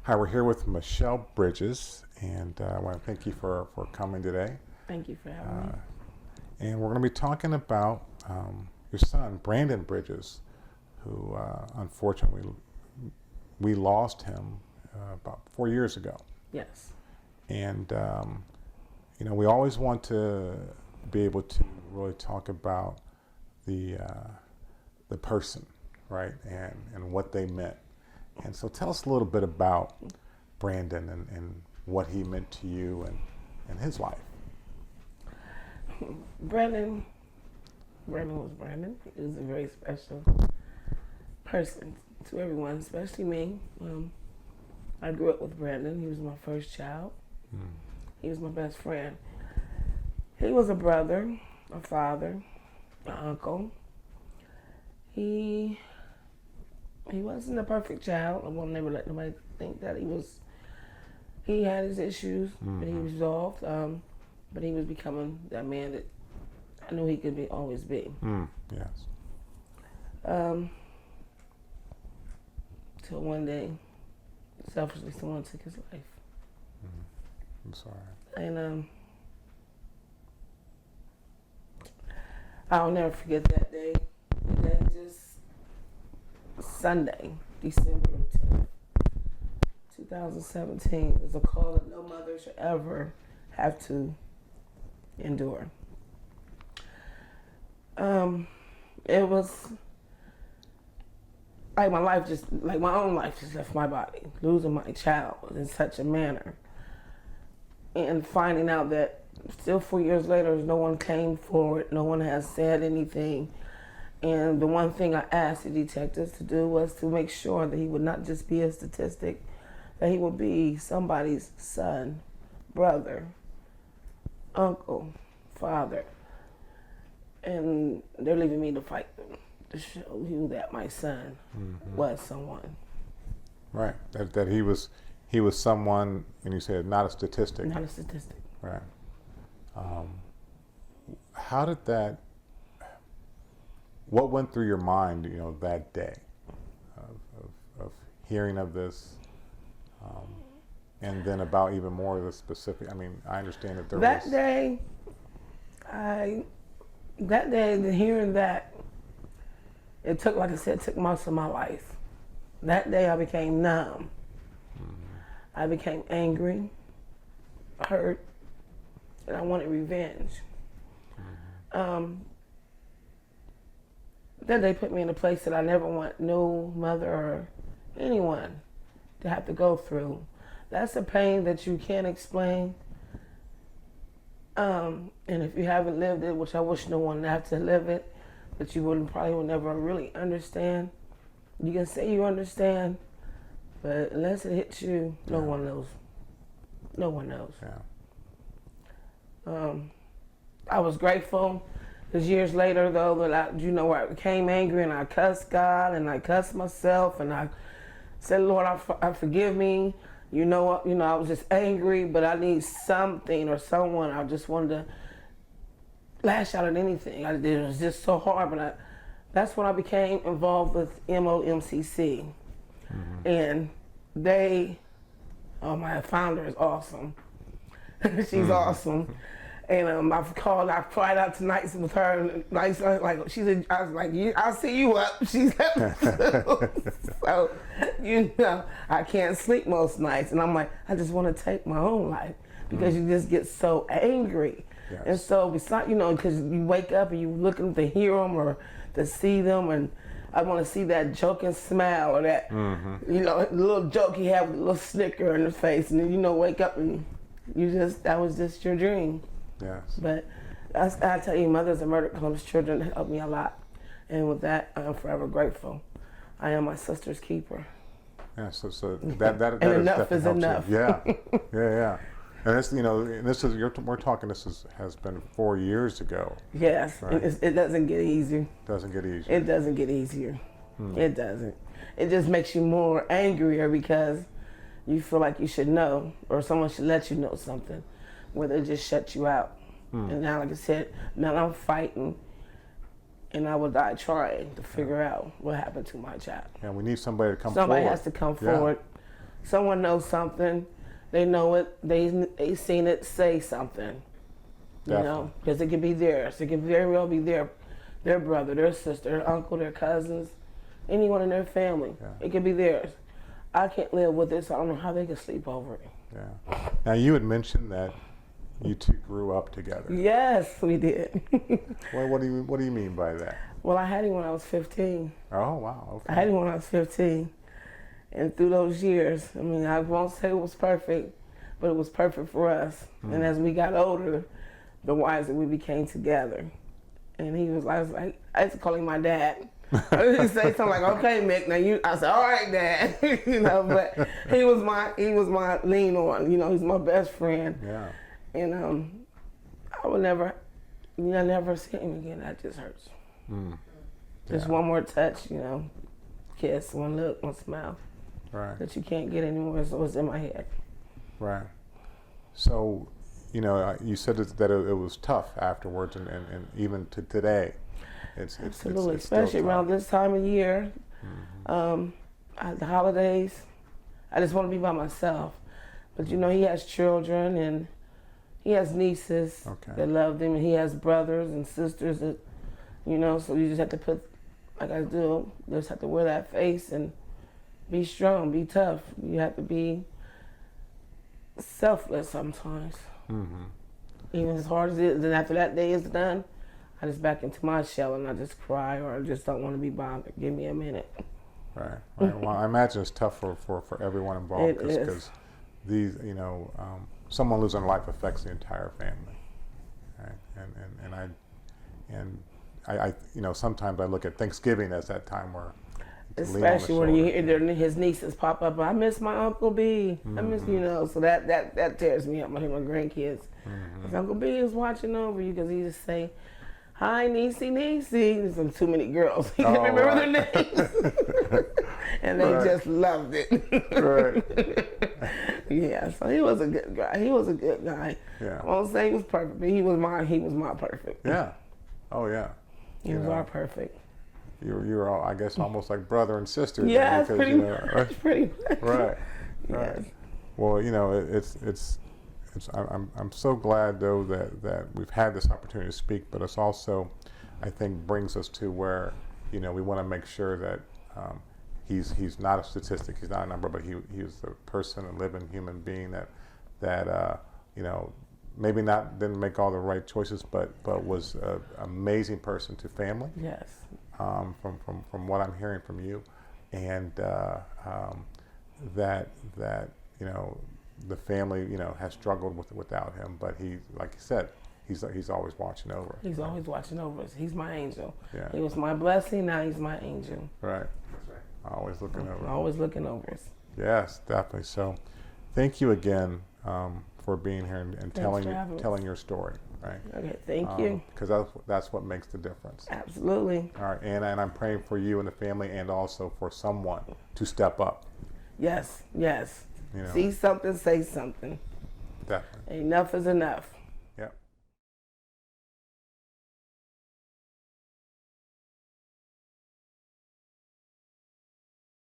Hi, we're here with Michelle Bridges, and I want to thank you for coming today. Thank you for having me. And we're going to be talking about your son, Brandon Bridges, who unfortunately we lost him about 4 years ago. Yes. And, we always want to be able to really talk about the person, right, and what they meant. And so tell us a little bit about Brandon and what he meant to you and his life. Brandon was Brandon. He was a very special person to everyone, especially me. I grew up with Brandon. He was my first child. He was my best friend. He was a brother, a father, an uncle. He wasn't a perfect child. I won't never let nobody think that he had his issues, but he resolved. But he was becoming that man that I knew he could always be. Yes. Till one day, selfishly, someone took his life. I'm sorry. And I'll never forget that day. That just Sunday, December 10th, 2017, is a call that no mother should ever have to endure. It was like my own life just left my body, losing my child in such a manner. And finding out that still 4 years later, no one came forward, no one has said anything. And the one thing I asked the detectives to do was to make sure that he would not just be a statistic, that he would be somebody's son, brother, uncle, father. And they're leaving me to fight them, to show you that my son was someone. Right. That he was someone, and you said not a statistic. Not a statistic. Right. How did what went through your mind, that day of hearing of this, and then about even more of the specific, I understand that there was... That day, hearing that, it took, like I said, it took most of my life. That day I became numb. I became angry, hurt, and I wanted revenge. Then they put me in a place that I never want no mother or anyone to have to go through. That's a pain that you can't explain. And if you haven't lived it, which I wish no one had to live it, but you probably will never really understand. You can say you understand, but unless it hits you, no one knows. No one knows. Yeah. I was grateful, because years later, though, that where I became angry and I cussed God and I cussed myself and I said, Lord, I forgive me. I was just angry, but I need something or someone. I just wanted to lash out at anything. It was just so hard, but that's when I became involved with MOMCC. And my founder is awesome. She's awesome. And I cried out tonight with her. Like she said, I was like, I'll see you up. She's so, I can't sleep most nights. And I'm like, I just want to take my own life because you just get so angry. Yes. And so besides, because you wake up and you're looking to hear them or to see them, and I want to see that joking smile or that, little joke he had with a little snicker in his face, and then wake up and that was just your dream. Yes. But I tell you, mothers and murdered Columbus children helped me a lot, and with that, I am forever grateful. I am my sister's keeper. Yeah. So that and enough is enough. Yeah. Yeah. And this, we're talking. Has been 4 years ago. Yes, right? It doesn't get easier. Doesn't get easier. It doesn't get easier. It doesn't. It just makes you more angrier because you feel like you should know, or someone should let you know something, where they just shut you out. And now, like I said, now I'm fighting, and I will die trying to figure out what happened to my child. Yeah, we need somebody to come forward. Somebody has to come forward someone knows something, they know it, they seen it, say something. You know, because it could be theirs. It could very well be their brother, their sister, their uncle, their cousins, anyone in their family. Yeah. It could be theirs. I can't live with it, so I don't know how they could sleep over it. Yeah. Now you had mentioned that you two grew up together. Yes, we did. Well, what do you mean by that? Well, I had him when I was 15. Oh wow. Okay. I had him when I was 15. And through those years, I mean, I won't say it was perfect, but it was perfect for us. And as we got older, the wiser we became together. And I was like, I used to call him my dad. He'd say something like, "Okay, Mick, now you." I said, "All right, Dad," you know. But he was my lean on. You know, he's my best friend. Yeah. And I would never see him again. That just hurts. Just one more touch, you know, kiss, one look, one smile. Right. That you can't get anymore. So it's in my head. Right. So, you know, you said that it was tough afterwards, and even to today, it's Absolutely, it's still especially tough. around this time of year, the holidays. I just want to be by myself. But you know, he has children and he has nieces that love him, and he has brothers and sisters that, you know. So you just have to put, like I do, just have to wear that face and be strong, be tough. You have to be selfless sometimes. Even as hard as it is, and after that day is done, I just back into my shell and I just cry, or I just don't want to be bothered. Give me a minute. Right. Well, I imagine it's tough for everyone involved, because these, you know, someone losing life affects the entire family. Right? And I you know, sometimes I look at Thanksgiving as that time where, especially when you hear his nieces pop up. I miss my Uncle B. I miss, you know, so that tears me up. I hear my grandkids. Because Uncle B is watching over you, because he just say, "Hi, Niecy, Niecy." There's some too many girls. He can't remember their names. And they just loved it. Right. Yeah, so he was a good guy. He was a good guy. Yeah. I won't say he was perfect, but he was my perfect. Yeah. Oh yeah. He was our perfect. You were all, I guess, almost like brother and sister. Yeah, because, pretty you know, much. Pretty much. Right. Yes. Right. Well, you know, I'm so glad though that we've had this opportunity to speak, but it's also, I think, brings us to where, you know, we want to make sure that he's not a statistic, he's not a number, but he's a person, a living human being that you know, maybe didn't make all the right choices, but was an amazing person to family. Yes. From what I'm hearing from you, and that you know, the family, you know, has struggled without him, but he, like you said, he's always watching over. He's always watching over us. He's my angel. Yeah. He was my blessing. Now he's my angel. Right. Always looking over. Always looking over us. Yes, definitely. So, thank you again for being here and telling your story. Right. Okay. Thank you. Because that's what makes the difference. Absolutely. All right, and I'm praying for you and the family, and also for someone to step up. Yes. Yes. You know, See something, say something. definitely. Enough is enough.